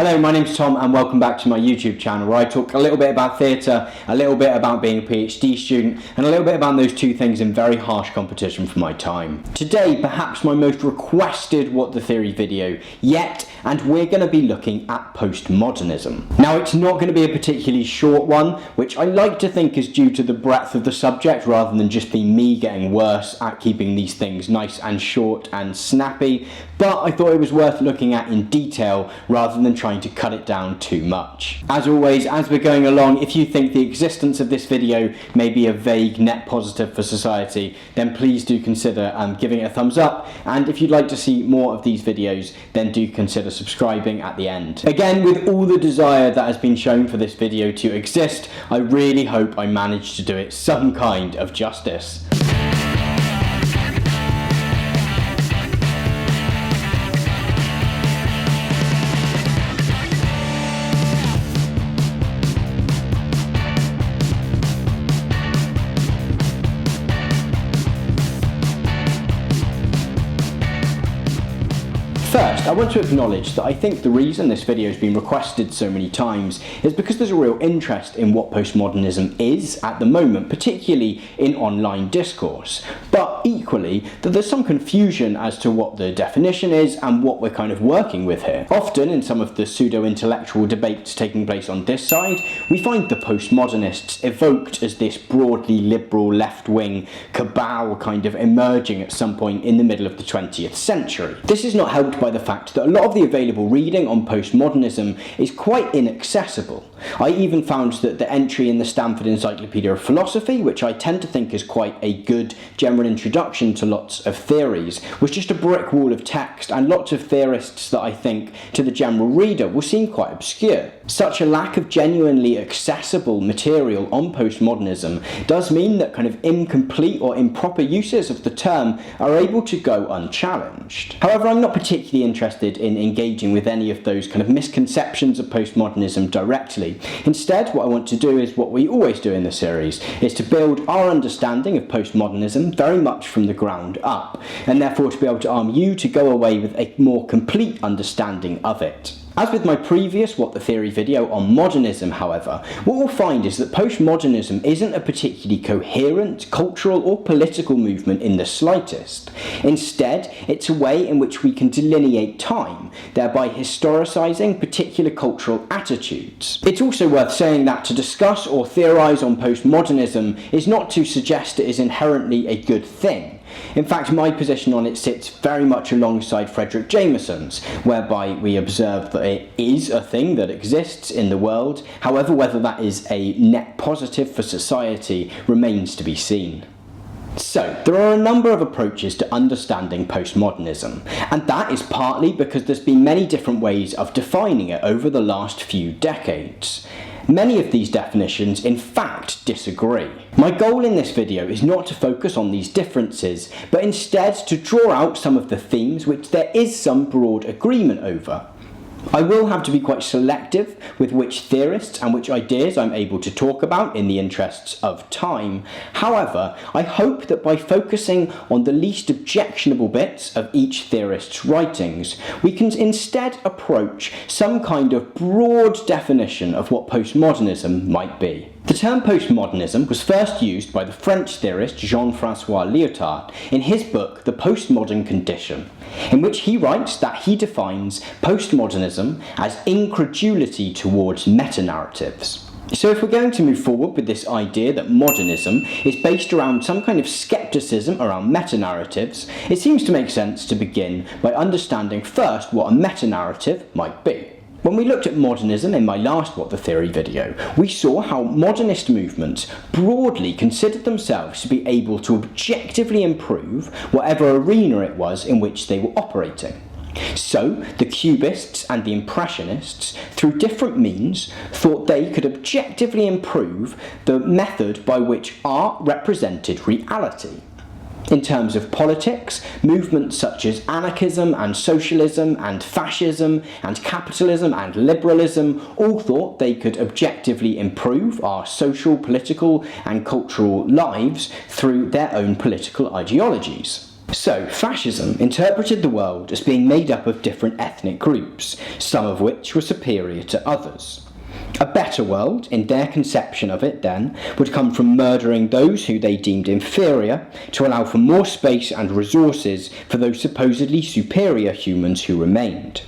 Hello, my name's Tom and welcome back to my YouTube channel where I talk a little bit about theatre, a little bit about being a PhD student and a little bit about those two things in very harsh competition for my time. Today, perhaps my most requested What the Theory video yet, and we're going to be looking at postmodernism. Now, it's not going to be a particularly short one, which I like to think is due to the breadth of the subject rather than just be me getting worse at keeping these things nice and short and snappy, but I thought it was worth looking at in detail rather than trying to cut it down too much. As always, as we're going along, if you think the existence of this video may be a vague net positive for society, then please do consider giving it a thumbs up, and if you'd like to see more of these videos, then do consider subscribing at the end. Again, with all the desire that has been shown for this video to exist, I really hope I managed to do it some kind of justice. First, I want to acknowledge that I think the reason this video has been requested so many times is because there's a real interest in what postmodernism is at the moment, particularly in online discourse, but equally that there's some confusion as to what the definition is and what we're kind of working with here. Often in some of the pseudo-intellectual debates taking place on this side, we find the postmodernists evoked as this broadly liberal left-wing cabal kind of emerging at some point in the middle of the 20th century. This is not helped by the fact that a lot of the available reading on postmodernism is quite inaccessible. I even found that the entry in the Stanford Encyclopedia of Philosophy, which I tend to think is quite a good general introduction to lots of theories, was just a brick wall of text, and lots of theorists that I think to the general reader will seem quite obscure. Such a lack of genuinely accessible material on postmodernism does mean that kind of incomplete or improper uses of the term are able to go unchallenged. However, I'm not particularly interested in engaging with any of those kind of misconceptions of postmodernism directly. Instead, what I want to do is what we always do in the series, is to build our understanding of postmodernism very much from the ground up, and therefore to be able to arm you to go away with a more complete understanding of it. As with my previous What the Theory video on modernism, however, what we'll find is that postmodernism isn't a particularly coherent cultural or political movement in the slightest. Instead, it's a way in which we can delineate time, thereby historicising particular cultural attitudes. It's also worth saying that to discuss or theorise on postmodernism is not to suggest it is inherently a good thing. In fact, my position on it sits very much alongside Fredric Jameson's, whereby we observe that it is a thing that exists in the world. However, whether that is a net positive for society remains to be seen. So, there are a number of approaches to understanding postmodernism, and that is partly because there's been many different ways of defining it over the last few decades. Many of these definitions, in fact, disagree. My goal in this video is not to focus on these differences, but instead to draw out some of the themes which there is some broad agreement over. I will have to be quite selective with which theorists and which ideas I'm able to talk about in the interests of time. However, I hope that by focusing on the least objectionable bits of each theorist's writings, we can instead approach some kind of broad definition of what postmodernism might be. The term postmodernism was first used by the French theorist Jean-François Lyotard in his book The Postmodern Condition, in which he writes that he defines postmodernism as incredulity towards meta-narratives. So if we're going to move forward with this idea that modernism is based around some kind of skepticism around meta-narratives, it seems to make sense to begin by understanding first what a meta-narrative might be. When we looked at modernism in my last What the Theory video, we saw how modernist movements broadly considered themselves to be able to objectively improve whatever arena it was in which they were operating. So, the Cubists and the Impressionists, through different means, thought they could objectively improve the method by which art represented reality. In terms of politics, movements such as anarchism and socialism and fascism and capitalism and liberalism all thought they could objectively improve our social, political and cultural lives through their own political ideologies. So, fascism interpreted the world as being made up of different ethnic groups, some of which were superior to others. A better world, in their conception of it then, would come from murdering those who they deemed inferior to allow for more space and resources for those supposedly superior humans who remained.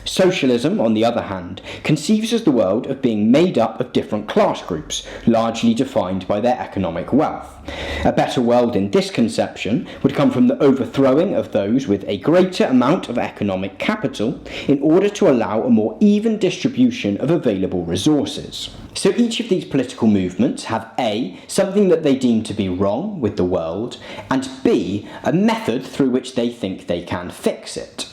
Socialism, on the other hand, conceives of the world of being made up of different class groups, largely defined by their economic wealth. A better world in this conception would come from the overthrowing of those with a greater amount of economic capital in order to allow a more even distribution of available resources. So each of these political movements have A, something that they deem to be wrong with the world, and B, a method through which they think they can fix it.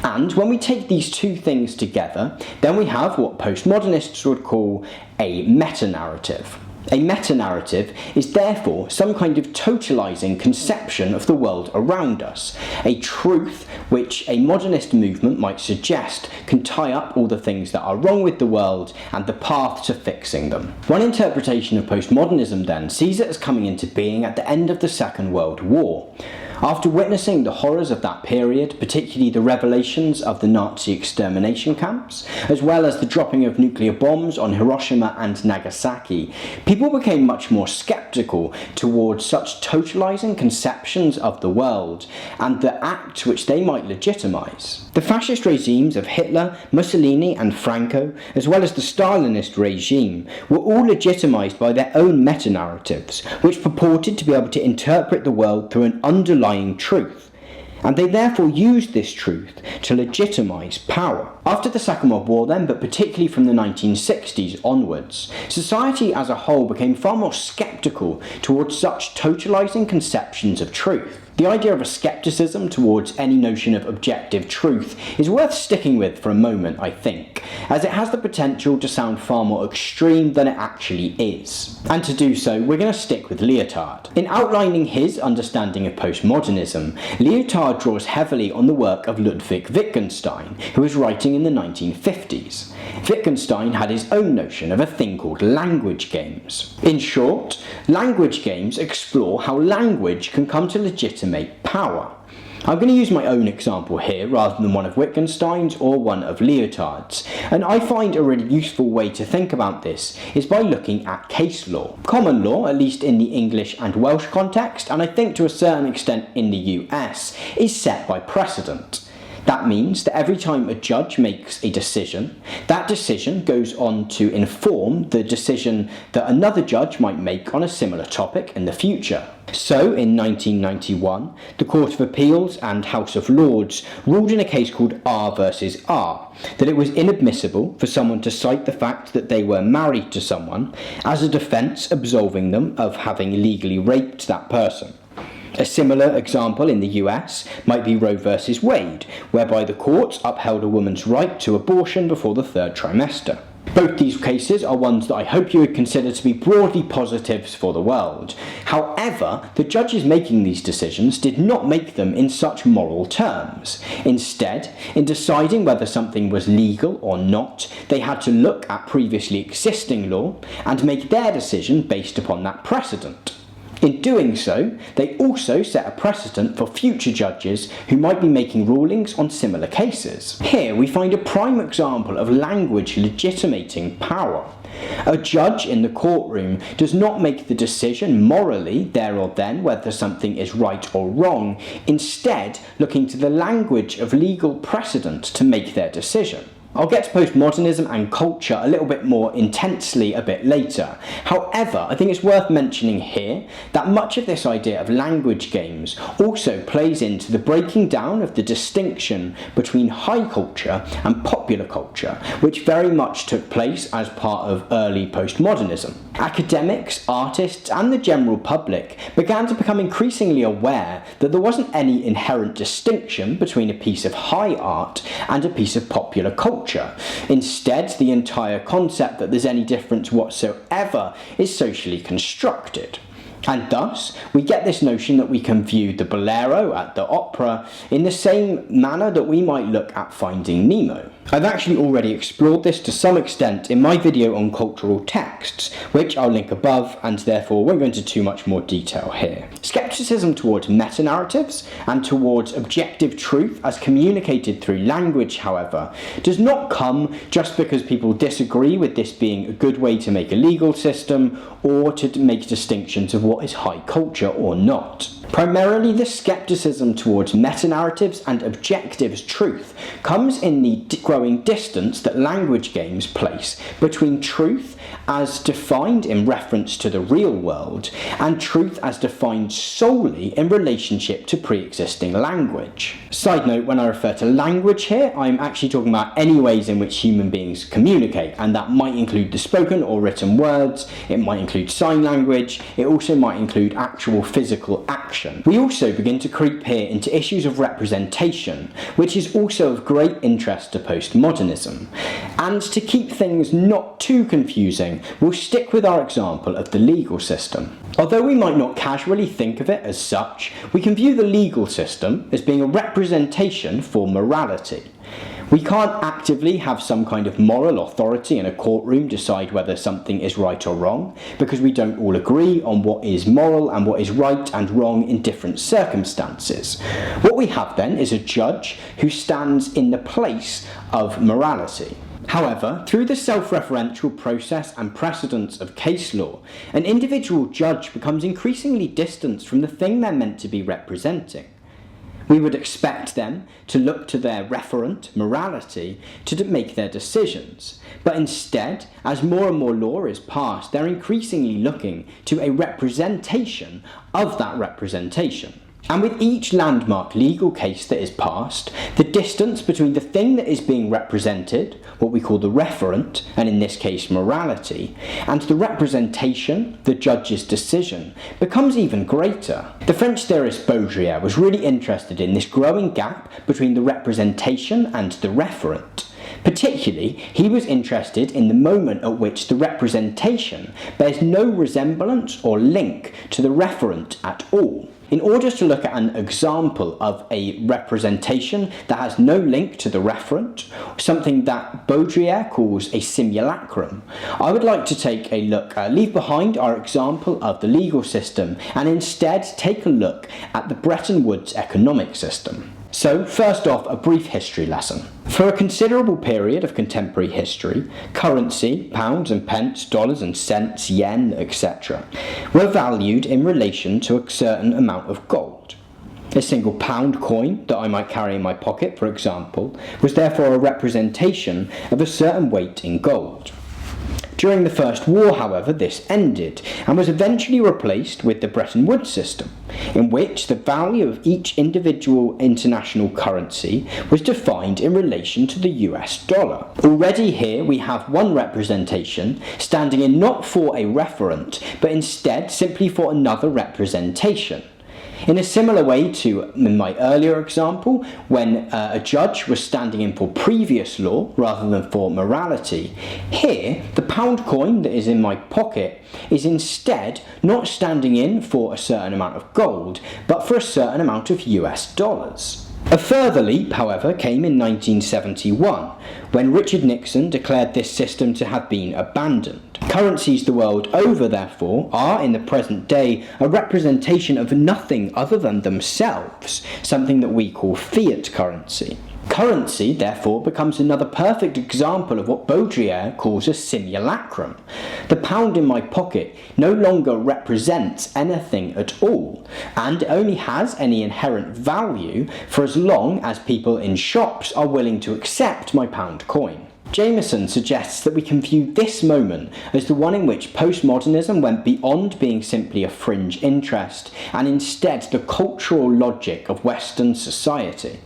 And when we take these two things together, then we have what postmodernists would call a meta-narrative. A meta-narrative is therefore some kind of totalizing conception of the world around us, a truth which a modernist movement might suggest can tie up all the things that are wrong with the world and the path to fixing them. One interpretation of postmodernism then sees it as coming into being at the end of the Second World War. After witnessing the horrors of that period, particularly the revelations of the Nazi extermination camps, as well as the dropping of nuclear bombs on Hiroshima and Nagasaki, people became much more sceptical towards such totalizing conceptions of the world and the acts which they might legitimize. The fascist regimes of Hitler, Mussolini and Franco, as well as the Stalinist regime, were all legitimized by their own meta-narratives, which purported to be able to interpret the world through an underlying truth, and they therefore used this truth to legitimise power. After the Second World War then, but particularly from the 1960s onwards, society as a whole became far more sceptical towards such totalising conceptions of truth. The idea of a scepticism towards any notion of objective truth is worth sticking with for a moment, I think, as it has the potential to sound far more extreme than it actually is. And to do so, we're going to stick with Lyotard. In outlining his understanding of postmodernism, Lyotard draws heavily on the work of Ludwig Wittgenstein, who was writing in the 1950s. Wittgenstein had his own notion of a thing called language games. In short, language games explore how language can come to legitimate power. I'm going to use my own example here rather than one of Wittgenstein's or one of Lyotard's, and I find a really useful way to think about this is by looking at case law. Common law, at least in the English and Welsh context, and I think to a certain extent in the US, is set by precedent. That means that every time a judge makes a decision, that decision goes on to inform the decision that another judge might make on a similar topic in the future. So, in 1991, the Court of Appeals and House of Lords ruled in a case called R versus R that it was inadmissible for someone to cite the fact that they were married to someone as a defence absolving them of having legally raped that person. A similar example in the US might be Roe versus Wade, whereby the courts upheld a woman's right to abortion before the third trimester. Both these cases are ones that I hope you would consider to be broadly positives for the world. However, the judges making these decisions did not make them in such moral terms. Instead, in deciding whether something was legal or not, they had to look at previously existing law and make their decision based upon that precedent. In doing so, they also set a precedent for future judges who might be making rulings on similar cases. Here we find a prime example of language legitimating power. A judge in the courtroom does not make the decision morally there or then whether something is right or wrong, instead looking to the language of legal precedent to make their decision. I'll get to postmodernism and culture a little bit more intensely a bit later. However, I think it's worth mentioning here that much of this idea of language games also plays into the breaking down of the distinction between high culture and popular culture, which very much took place as part of early postmodernism. Academics, artists, and the general public began to become increasingly aware that there wasn't any inherent distinction between a piece of high art and a piece of popular culture. Instead, the entire concept that there's any difference whatsoever is socially constructed. And thus, we get this notion that we can view the bolero at the opera in the same manner that we might look at Finding Nemo. I've actually already explored this to some extent in my video on cultural texts, which I'll link above and therefore won't go into too much more detail here. Skepticism towards meta-narratives and towards objective truth as communicated through language, however, does not come just because people disagree with this being a good way to make a legal system or to make distinctions of what is high culture or not. Primarily, the skepticism towards meta-narratives and objectives truth comes in the growing distance that language games place between truth as defined in reference to the real world and truth as defined solely in relationship to pre-existing language. Side note, when I refer to language here, I'm actually talking about any ways in which human beings communicate, and that might include the spoken or written words, it might include sign language, it also might include actual physical action. We also begin to creep here into issues of representation, which is also of great interest to postmodernism. And to keep things not too confusing, we'll stick with our example of the legal system. Although we might not casually think of it as such, we can view the legal system as being a representation for morality. We can't actively have some kind of moral authority in a courtroom decide whether something is right or wrong, because we don't all agree on what is moral and what is right and wrong in different circumstances. What we have then is a judge who stands in the place of morality. However, through the self-referential process and precedence of case law, an individual judge becomes increasingly distanced from the thing they're meant to be representing. We would expect them to look to their referent, morality, to make their decisions. But instead, as more and more law is passed, they're increasingly looking to a representation of that representation. And with each landmark legal case that is passed, the distance between the thing that is being represented, what we call the referent, and in this case morality, and the representation, the judge's decision, becomes even greater. The French theorist Baudrillard was really interested in this growing gap between the representation and the referent. Particularly, he was interested in the moment at which the representation bears no resemblance or link to the referent at all. In order to look at an example of a representation that has no link to the referent, something that Baudrillard calls a simulacrum, I would like to take a look, leave behind our example of the legal system, and instead take a look at the Bretton Woods economic system. So, first off, a brief history lesson. For a considerable period of contemporary history, currency, pounds and pence, dollars and cents, yen, etc., were valued in relation to a certain amount of gold. A single pound coin that I might carry in my pocket, for example, was therefore a representation of a certain weight in gold. During the First War, however, this ended and was eventually replaced with the Bretton Woods system, in which the value of each individual international currency was defined in relation to the US dollar. Already here we have one representation standing in not for a referent, but instead simply for another representation. In a similar way to in my earlier example, when a judge was standing in for previous law rather than for morality, here the pound coin that is in my pocket is instead not standing in for a certain amount of gold, but for a certain amount of US dollars. A further leap, however, came in 1971, when Richard Nixon declared this system to have been abandoned. Currencies the world over, therefore, are in the present day a representation of nothing other than themselves, something that we call fiat currency. Currency, therefore, becomes another perfect example of what Baudrillard calls a simulacrum. The pound in my pocket no longer represents anything at all, and only has any inherent value for as long as people in shops are willing to accept my pound coin. Jameson suggests that we can view this moment as the one in which postmodernism went beyond being simply a fringe interest, and instead the cultural logic of Western society.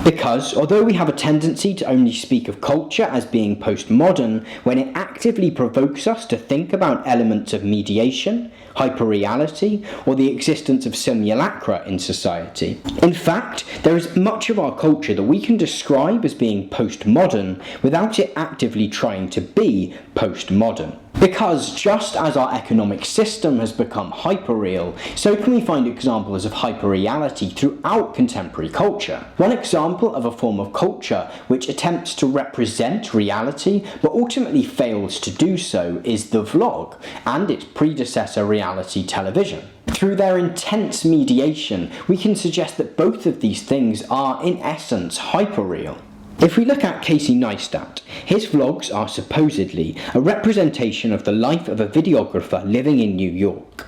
Because, although we have a tendency to only speak of culture as being postmodern, when it actively provokes us to think about elements of mediation, hyperreality, or the existence of simulacra in society, in fact, there is much of our culture that we can describe as being postmodern without it actively trying to be postmodern. Because just as our economic system has become hyperreal, so can we find examples of hyperreality throughout contemporary culture. One example of a form of culture which attempts to represent reality but ultimately fails to do so is the vlog and its predecessor reality television. Through their intense mediation, we can suggest that both of these things are, in essence, hyperreal. If we look at Casey Neistat, his vlogs are supposedly a representation of the life of a videographer living in New York.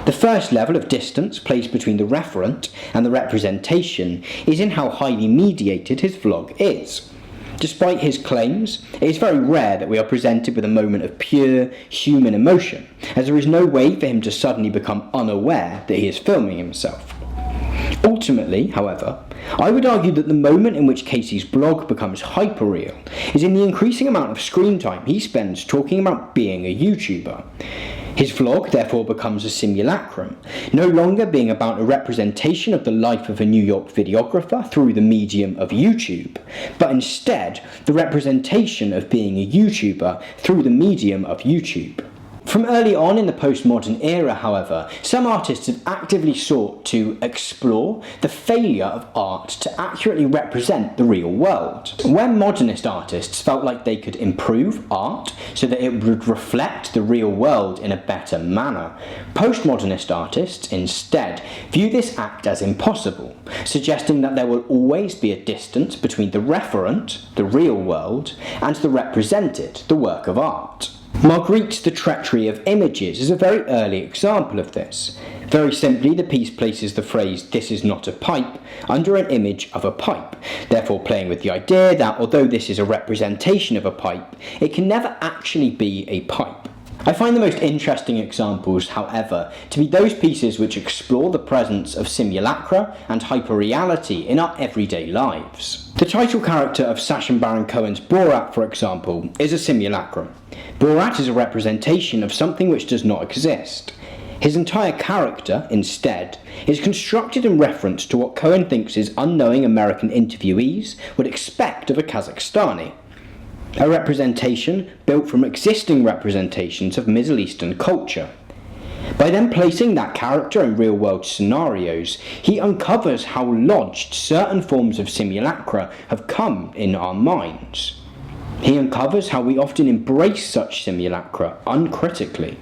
The first level of distance placed between the referent and the representation is in how highly mediated his vlog is. Despite his claims, it is very rare that we are presented with a moment of pure human emotion, as there is no way for him to suddenly become unaware that he is filming himself. Ultimately, however, I would argue that the moment in which Casey's blog becomes hyperreal is in the increasing amount of screen time he spends talking about being a YouTuber. His vlog therefore becomes a simulacrum, no longer being about a representation of the life of a New York videographer through the medium of YouTube, but instead the representation of being a YouTuber through the medium of YouTube. From early on in the postmodern era, however, some artists have actively sought to explore the failure of art to accurately represent the real world. When modernist artists felt like they could improve art so that it would reflect the real world in a better manner, postmodernist artists instead view this act as impossible, suggesting that there will always be a distance between the referent, the real world, and the represented, the work of art. Marguerite's The Treachery of Images is a very early example of this. Very simply, the piece places the phrase "this is not a pipe" under an image of a pipe, therefore playing with the idea that although this is a representation of a pipe, it can never actually be a pipe. I find the most interesting examples, however, to be those pieces which explore the presence of simulacra and hyperreality in our everyday lives. The title character of Sacha Baron Cohen's Borat, for example, is a simulacrum. Borat is a representation of something which does not exist. His entire character, instead, is constructed in reference to what Cohen thinks his unknowing American interviewees would expect of a Kazakhstani. A representation built from existing representations of Middle Eastern culture. By then placing that character in real-world scenarios, he uncovers how lodged certain forms of simulacra have come in our minds. He uncovers how we often embrace such simulacra uncritically.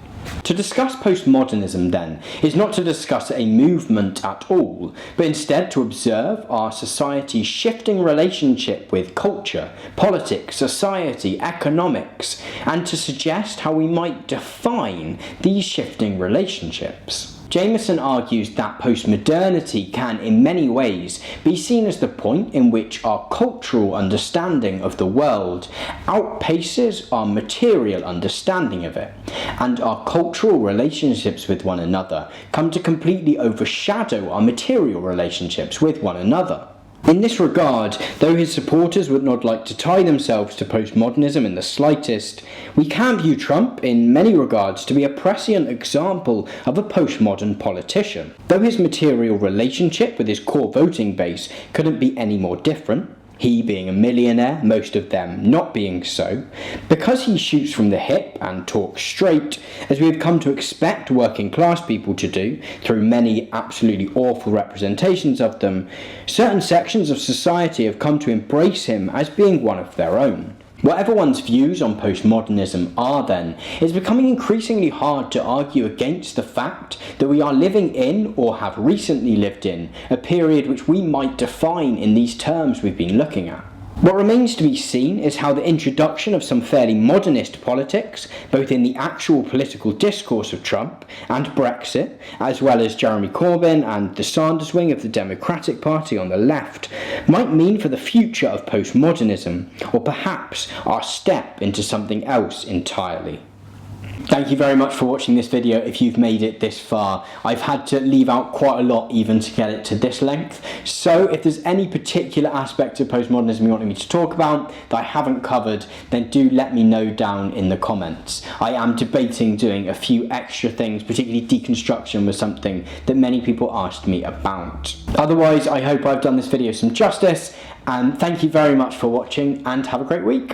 To discuss postmodernism, then, is not to discuss a movement at all, but instead to observe our society's shifting relationship with culture, politics, society, economics, and to suggest how we might define these shifting relationships. Jameson argues that postmodernity can, in many ways, be seen as the point in which our cultural understanding of the world outpaces our material understanding of it, and our cultural relationships with one another come to completely overshadow our material relationships with one another. In this regard, though his supporters would not like to tie themselves to postmodernism in the slightest, we can view Trump in many regards to be a prescient example of a postmodern politician. Though his material relationship with his core voting base couldn't be any more different, he being a millionaire, most of them not being so, because he shoots from the hip and talks straight, as we have come to expect working class people to do through many absolutely awful representations of them, certain sections of society have come to embrace him as being one of their own. Whatever one's views on postmodernism are then, it's becoming increasingly hard to argue against the fact that we are living in, or have recently lived in, a period which we might define in these terms we've been looking at. What remains to be seen is how the introduction of some fairly modernist politics, both in the actual political discourse of Trump and Brexit, as well as Jeremy Corbyn and the Sanders wing of the Democratic Party on the left, might mean for the future of postmodernism, or perhaps our step into something else entirely. Thank you very much for watching this video if you've made it this far. I've had to leave out quite a lot even to get it to this length, so if there's any particular aspect of postmodernism you want me to talk about that I haven't covered, then do let me know down in the comments. I am debating doing a few extra things, particularly deconstruction was something that many people asked me about. Otherwise, I hope I've done this video some justice, and thank you very much for watching and have a great week.